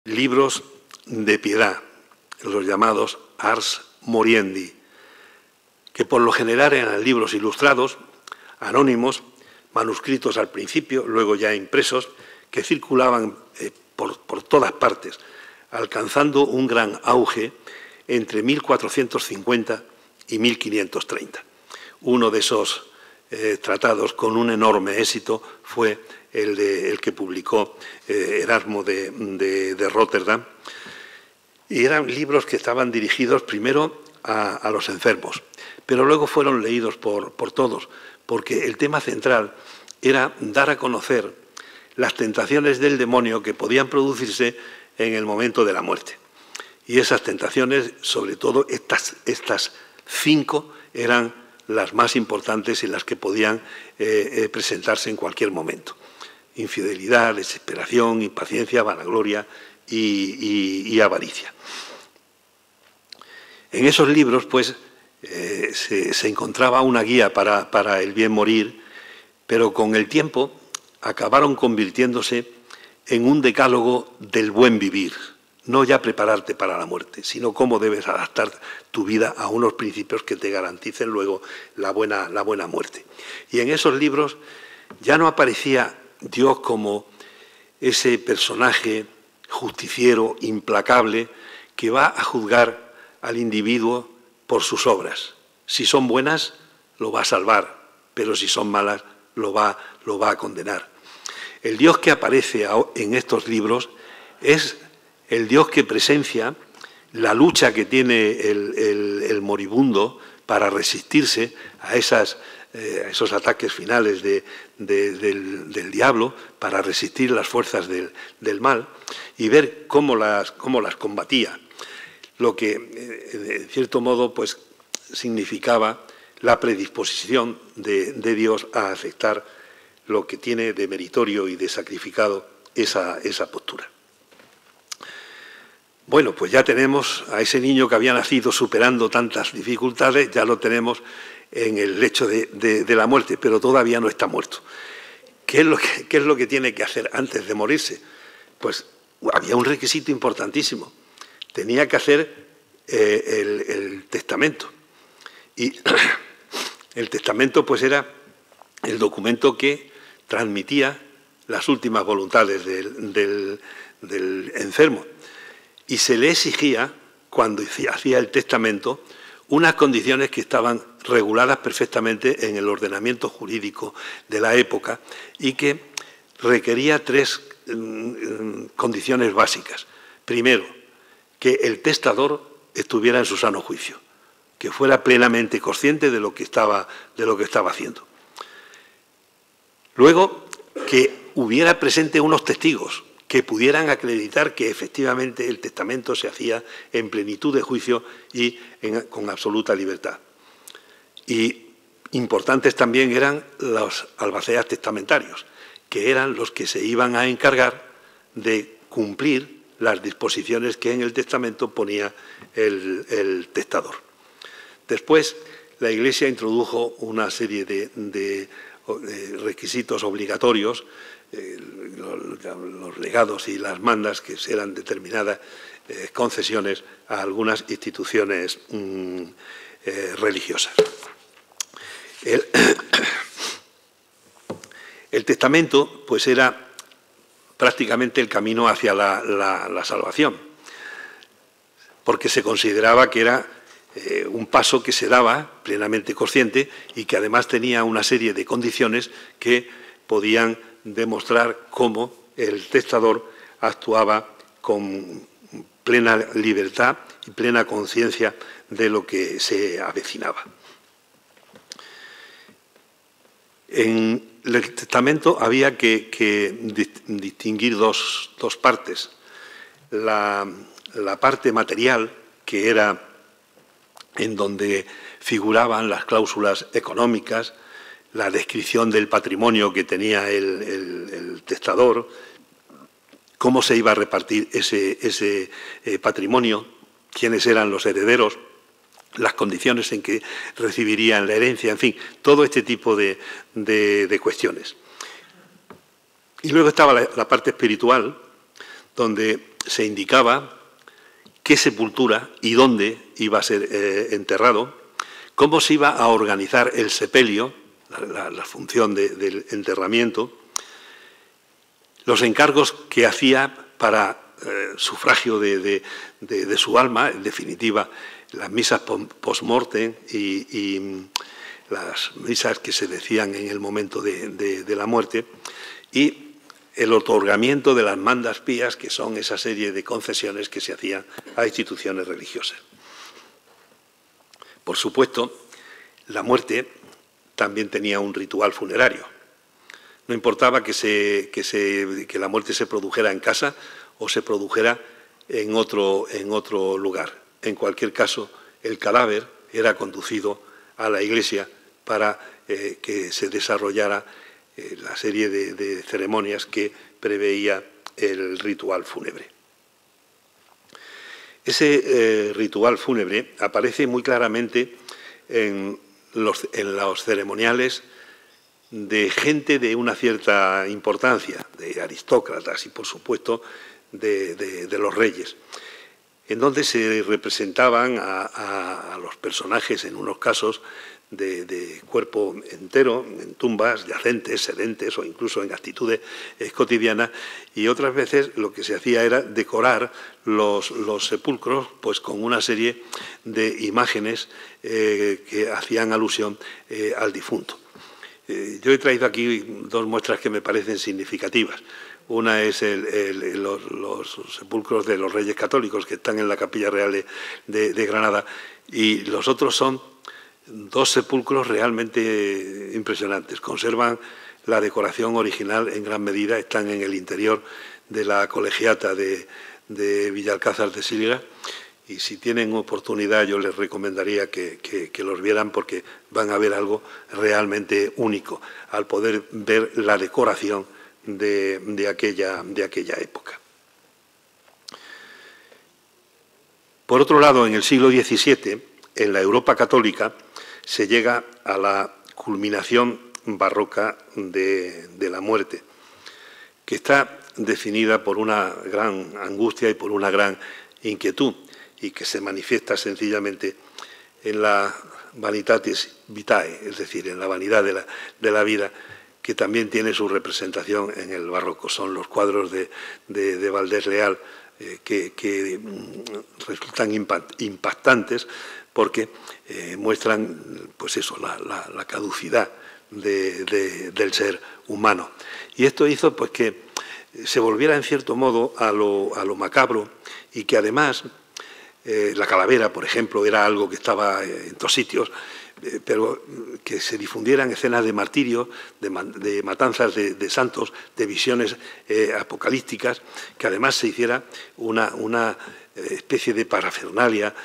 libros de piedad, los llamados Ars Moriendi, que por lo general eran libros ilustrados, anónimos, manuscritos al principio, luego ya impresos, que circulaban por todas partes, alcanzando un gran auge entre 1450 y 1530. Uno de esos tratados con un enorme éxito fue el que publicó Erasmo de Rotterdam, y eran libros que estaban dirigidos primero a los enfermos, pero luego fueron leídos por todos, porque el tema central era dar a conocer las tentaciones del demonio que podían producirse en el momento de la muerte. Y esas tentaciones, sobre todo estas 5, eran las más importantes y las que podían presentarse en cualquier momento. Infidelidad, desesperación, impaciencia, vanagloria y avaricia. En esos libros, pues, se encontraba una guía para el bien morir, pero con el tiempo acabaron convirtiéndose en un decálogo del buen vivir. No ya prepararte para la muerte, sino cómo debes adaptar tu vida a unos principios que te garanticen luego la buena muerte. Y en esos libros ya no aparecía Dios como ese personaje justiciero, implacable, que va a juzgar al individuo por sus obras. Si son buenas, lo va a salvar, pero si son malas, lo va a condenar. El Dios que aparece en estos libros es el Dios que presencia la lucha que tiene el moribundo para resistirse a esos ataques finales del diablo, para resistir las fuerzas del mal, y ver cómo las combatía. Lo que, en cierto modo, pues significaba la predisposición de Dios a aceptar lo que tiene de meritorio y de sacrificado esa postura. Bueno, pues ya tenemos a ese niño que había nacido superando tantas dificultades, ya lo tenemos en el lecho de la muerte, pero todavía no está muerto. ¿Qué es lo que tiene que hacer antes de morirse? Pues había un requisito importantísimo. Tenía que hacer el testamento. Y el testamento pues era el documento que transmitía las últimas voluntades del enfermo. Y se le exigía, cuando hacía el testamento, unas condiciones que estaban reguladas perfectamente en el ordenamiento jurídico de la época y que requería 3 condiciones básicas. Primero, que el testador estuviera en su sano juicio, que fuera plenamente consciente de lo que estaba haciendo. Luego, que hubiera presente unos testigos que pudieran acreditar que efectivamente el testamento se hacía en plenitud de juicio y con absoluta libertad. Y importantes también eran los albaceas testamentarios, que eran los que se iban a encargar de cumplir las disposiciones que en el testamento ponía el testador. Después, la Iglesia introdujo una serie de requisitos obligatorios, los legados y las mandas, que eran determinadas concesiones a algunas instituciones religiosas. El testamento pues era prácticamente el camino hacia la salvación, porque se consideraba que era un paso que se daba plenamente consciente y que además tenía una serie de condiciones que podían demostrar cómo el testador actuaba con plena libertad y plena conciencia de lo que se avecinaba. En el testamento había que distinguir dos partes. La parte material, que era en donde figuraban las cláusulas económicas, la descripción del patrimonio que tenía el testador, cómo se iba a repartir ese patrimonio, quiénes eran los herederos, las condiciones en que recibirían la herencia, en fin, todo este tipo de cuestiones. Y luego estaba la parte espiritual, donde se indicaba qué sepultura y dónde iba a ser enterrado, cómo se iba a organizar el sepelio, la función del enterramiento, los encargos que hacía para sufragio de su alma, en definitiva, las misas post-mortem y las misas que se decían en el momento de la muerte, y el otorgamiento de las mandas pías, que son esa serie de concesiones que se hacían a instituciones religiosas. Por supuesto, la muerte también tenía un ritual funerario. No importaba que la muerte se produjera en casa o se produjera en otro lugar. En cualquier caso, el cadáver era conducido a la iglesia para que se desarrollara la serie de ceremonias que preveía el ritual fúnebre. Ese ritual fúnebre aparece muy claramente en los ceremoniales de gente de una cierta importancia, de aristócratas y, por supuesto, de los reyes, en donde se representaban a los personajes, en unos casos, de cuerpo entero, en tumbas yacentes, sedentes o incluso en actitudes cotidianas, y otras veces lo que se hacía era decorar los sepulcros pues con una serie de imágenes que hacían alusión al difunto. Yo he traído aquí 2 muestras que me parecen significativas. Una es los sepulcros de los Reyes Católicos, que están en la Capilla Real de Granada, y los otros son 2 sepulcros realmente impresionantes. Conservan la decoración original en gran medida, están en el interior de la colegiata de Villalcázar de Silga, y si tienen oportunidad yo les recomendaría que los vieran, porque van a ver algo realmente único al poder ver la decoración de aquella época. Por otro lado, en el siglo XVII, en la Europa católica, se llega a la culminación barroca de la muerte, que está definida por una gran angustia y por una gran inquietud, y que se manifiesta sencillamente en la vanitatis vitae, es decir, en la vanidad de la vida, que también tiene su representación en el barroco. Son los cuadros de Valdés Leal que resultan impactantes, porque muestran, pues eso, la caducidad del ser humano. Y esto hizo, pues, que se volviera en cierto modo a lo macabro, y que además la calavera, por ejemplo, era algo que estaba en todos sitios, pero que se difundieran escenas de martirio, de matanzas de santos, de visiones apocalípticas, que además se hiciera una especie de parafernalia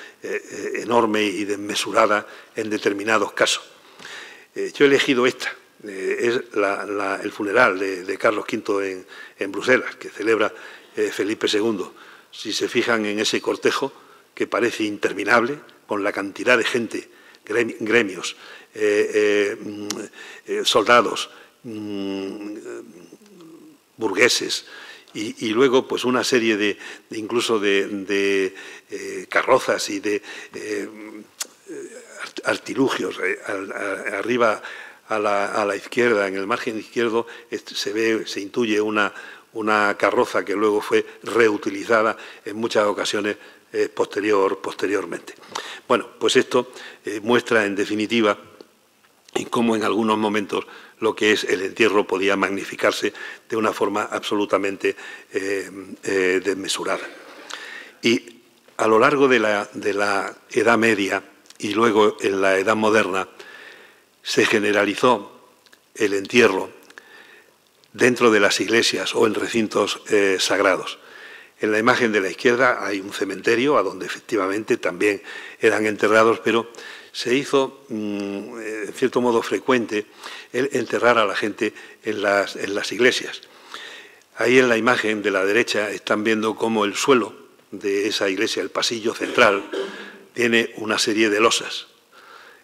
enorme y desmesurada en determinados casos. Yo he elegido esta, es el funeral de Carlos V en Bruselas, que celebra Felipe II. Si se fijan en ese cortejo, que parece interminable, con la cantidad de gente, gremios, soldados, burgueses, y luego pues una serie incluso de carrozas y de artilugios. Arriba a la izquierda, en el margen izquierdo, se intuye una carroza que luego fue reutilizada en muchas ocasiones posteriormente. Bueno, pues esto muestra en definitiva cómo en algunos momentos lo que es el entierro podía magnificarse de una forma absolutamente desmesurada. Y a lo largo de la Edad Media y luego en la Edad Moderna se generalizó el entierro dentro de las iglesias o en recintos sagrados. En la imagen de la izquierda hay un cementerio a donde efectivamente también eran enterrados, pero se hizo, en cierto modo, frecuente el enterrar a la gente en las iglesias. Ahí en la imagen de la derecha están viendo cómo el suelo de esa iglesia, el pasillo central, tiene una serie de losas.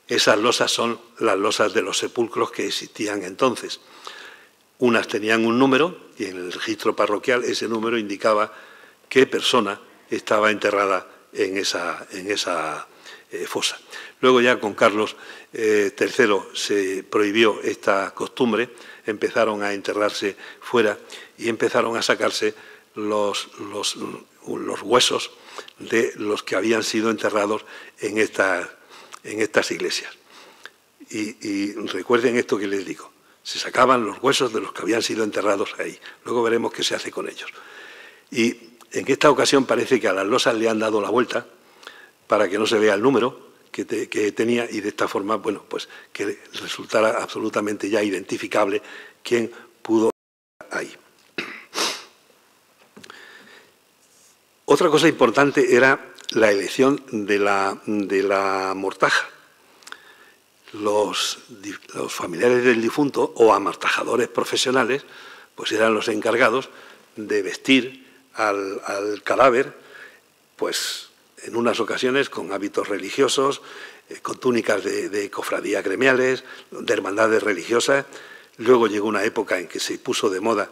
Esas losas son las losas de los sepulcros que existían entonces. Unas tenían un número y en el registro parroquial ese número indicaba qué persona estaba enterrada en esa fosa. Luego ya con Carlos III se prohibió esta costumbre, empezaron a enterrarse fuera y empezaron a sacarse los huesos de los que habían sido enterrados en estas iglesias. Y recuerden esto que les digo, se sacaban los huesos de los que habían sido enterrados ahí. Luego veremos qué se hace con ellos. Y en esta ocasión parece que a las losas le han dado la vuelta para que no se vea el número que tenía, y de esta forma, bueno, pues que resultara absolutamente ya identificable quién pudo estar ahí. Otra cosa importante era la elección de la mortaja. Los familiares del difunto o amortajadores profesionales pues eran los encargados de vestir al cadáver, pues en unas ocasiones con hábitos religiosos, con túnicas de cofradías gremiales, de hermandades religiosas. Luego llegó una época en que se puso de moda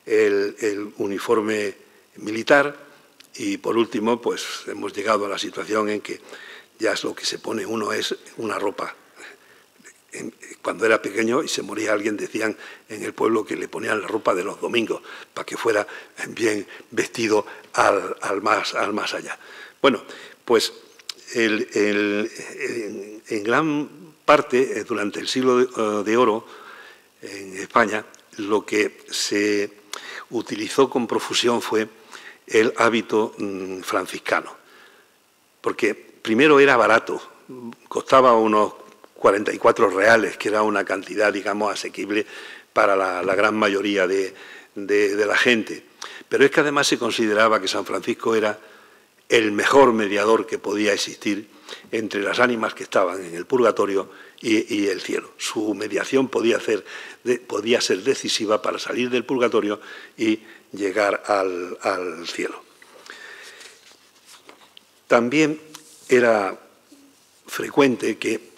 el uniforme militar, y por último pues hemos llegado a la situación en que ya lo que se pone uno es una ropa. Cuando era pequeño y se moría alguien, decían en el pueblo que le ponían la ropa de los domingos para que fuera bien vestido al más allá. Bueno, pues en gran parte, durante el siglo de oro en España, lo que se utilizó con profusión fue el hábito franciscano, porque primero era barato, costaba unos 44 reales, que era una cantidad, digamos, asequible para la gran mayoría de la gente. Pero es que además se consideraba que San Francisco era el mejor mediador que podía existir entre las ánimas que estaban en el purgatorio y el cielo. Su mediación podía ser decisiva para salir del purgatorio y llegar al cielo. También era frecuente que,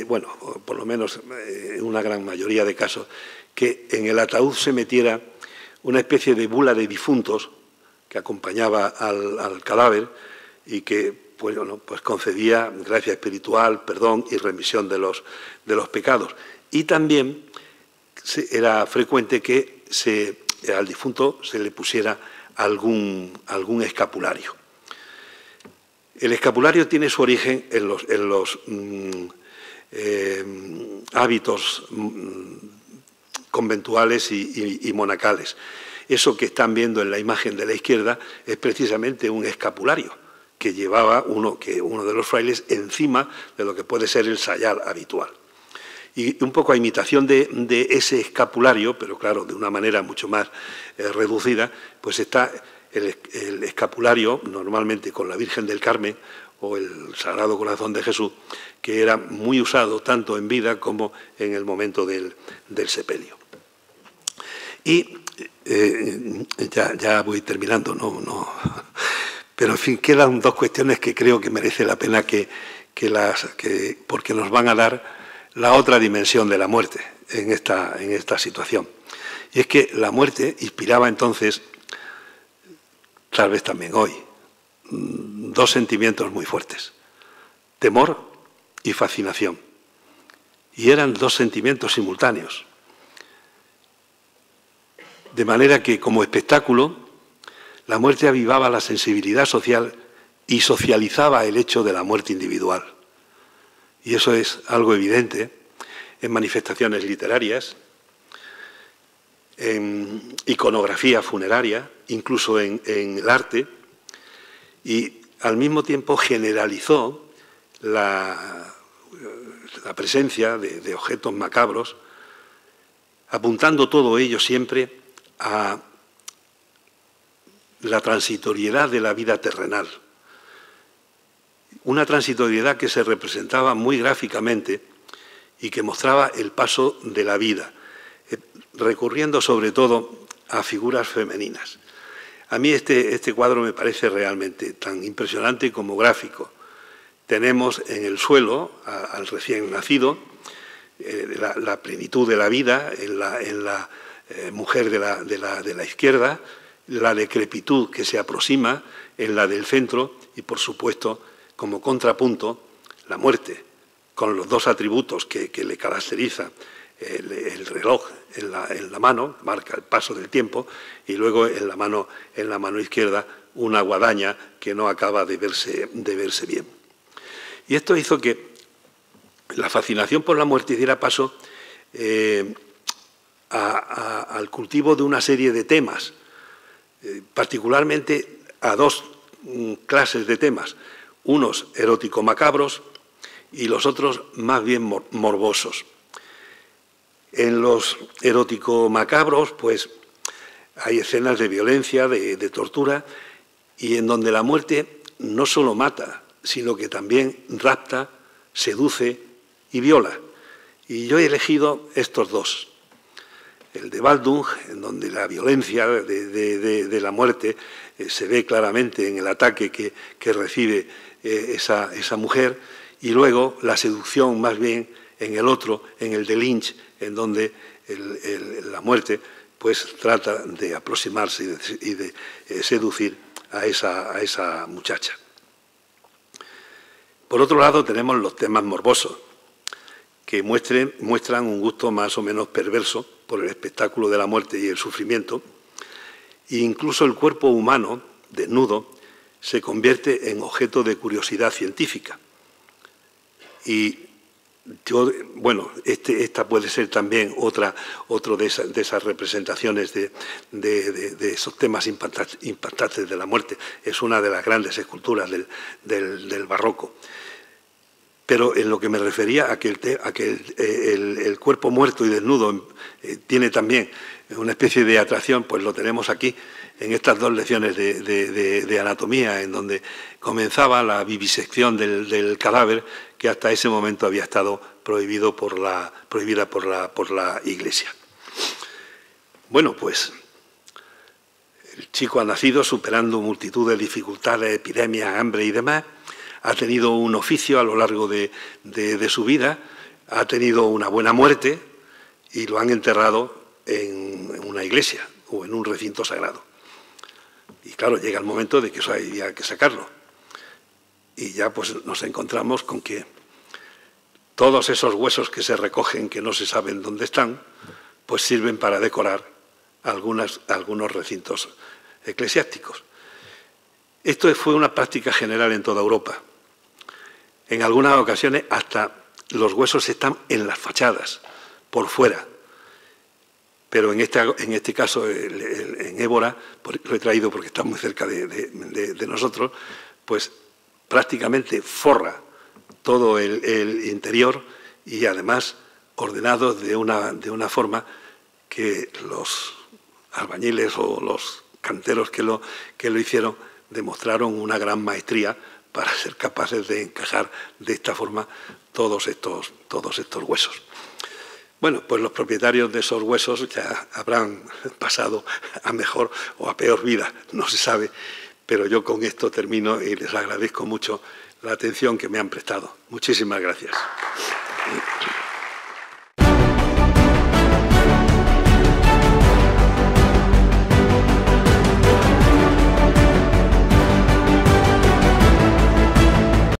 bueno, por lo menos en una gran mayoría de casos, que en el ataúd se metiera una especie de bula de difuntos que acompañaba al cadáver y que pues concedía gracia espiritual, perdón y remisión de los pecados. Y también era frecuente que al difunto se le pusiera algún escapulario. El escapulario tiene su origen en los hábitos conventuales y monacales. Eso que están viendo en la imagen de la izquierda es precisamente un escapulario que llevaba uno de los frailes encima de lo que puede ser el sayal habitual. Y un poco a imitación de ese escapulario, pero claro, de una manera mucho más reducida, pues está el escapulario, normalmente con la Virgen del Carmen o el Sagrado Corazón de Jesús, que era muy usado tanto en vida como en el momento del sepelio. Y ya voy terminando, pero en fin, quedan dos cuestiones que creo que merece la pena porque nos van a dar la otra dimensión de la muerte en esta situación. Y es que la muerte inspiraba entonces, tal vez también hoy, dos sentimientos muy fuertes: temor y fascinación. Y eran dos sentimientos simultáneos. De manera que, como espectáculo, la muerte avivaba la sensibilidad social y socializaba el hecho de la muerte individual. Y eso es algo evidente en manifestaciones literarias, en iconografía funeraria, incluso en el arte, y al mismo tiempo generalizó la presencia de objetos macabros, apuntando todo ello siempre a la transitoriedad de la vida terrenal. Una transitoriedad que se representaba muy gráficamente y que mostraba el paso de la vida, recurriendo sobre todo a figuras femeninas. A mí este cuadro me parece realmente tan impresionante como gráfico. Tenemos en el suelo al recién nacido, la plenitud de la vida en la mujer de la izquierda, la decrepitud que se aproxima en la del centro y, por supuesto, como contrapunto, la muerte, con los dos atributos que le caracterizan: el reloj en la mano, marca el paso del tiempo, y luego en la mano izquierda una guadaña que no acaba de verse bien. Y esto hizo que la fascinación por la muerte diera paso al cultivo de una serie de temas, particularmente a dos clases de temas, unos erótico-macabros y los otros más bien morbosos. En los erótico-macabros, pues, hay escenas de violencia, de tortura, y en donde la muerte no solo mata, sino que también rapta, seduce y viola. Y yo he elegido estos dos. El de Baldung, en donde la violencia de la muerte se ve claramente en el ataque que recibe esa mujer, y luego la seducción más bien en el otro, en el de Lynch, en donde la muerte pues trata de aproximarse y de seducir a esa muchacha. Por otro lado, tenemos los temas morbosos, que muestran un gusto más o menos perverso por el espectáculo de la muerte y el sufrimiento, e incluso el cuerpo humano, desnudo, se convierte en objeto de curiosidad científica. Y esta puede ser también otro de esas representaciones de esos temas impactantes de la muerte. Es una de las grandes esculturas del barroco. Pero en lo que me refería a que el cuerpo muerto y desnudo tiene también una especie de atracción, pues lo tenemos aquí en estas 2 lecciones de anatomía, en donde comenzaba la vivisección del cadáver, que hasta ese momento había estado prohibida por la Iglesia. Bueno, pues el chico ha nacido superando multitud de dificultades, epidemias, hambre y demás. Ha tenido un oficio a lo largo de su vida, ha tenido una buena muerte y lo han enterrado en una iglesia o en un recinto sagrado. Y claro, llega el momento de que eso había que sacarlo. Y ya pues nos encontramos con que todos esos huesos que se recogen, que no se saben dónde están, pues sirven para decorar algunos recintos eclesiásticos. Esto fue una práctica general en toda Europa. En algunas ocasiones hasta los huesos están en las fachadas, por fuera. Pero en este caso, en Évora, lo he traído porque está muy cerca de nosotros, pues prácticamente forra todo el interior y además ordenado de una forma que los albañiles o los canteros que lo hicieron demostraron una gran maestría para ser capaces de encajar de esta forma todos estos huesos. Bueno, pues los propietarios de esos huesos ya habrán pasado a mejor o a peor vida, no se sabe, pero yo con esto termino y les agradezco mucho la atención que me han prestado. Muchísimas gracias.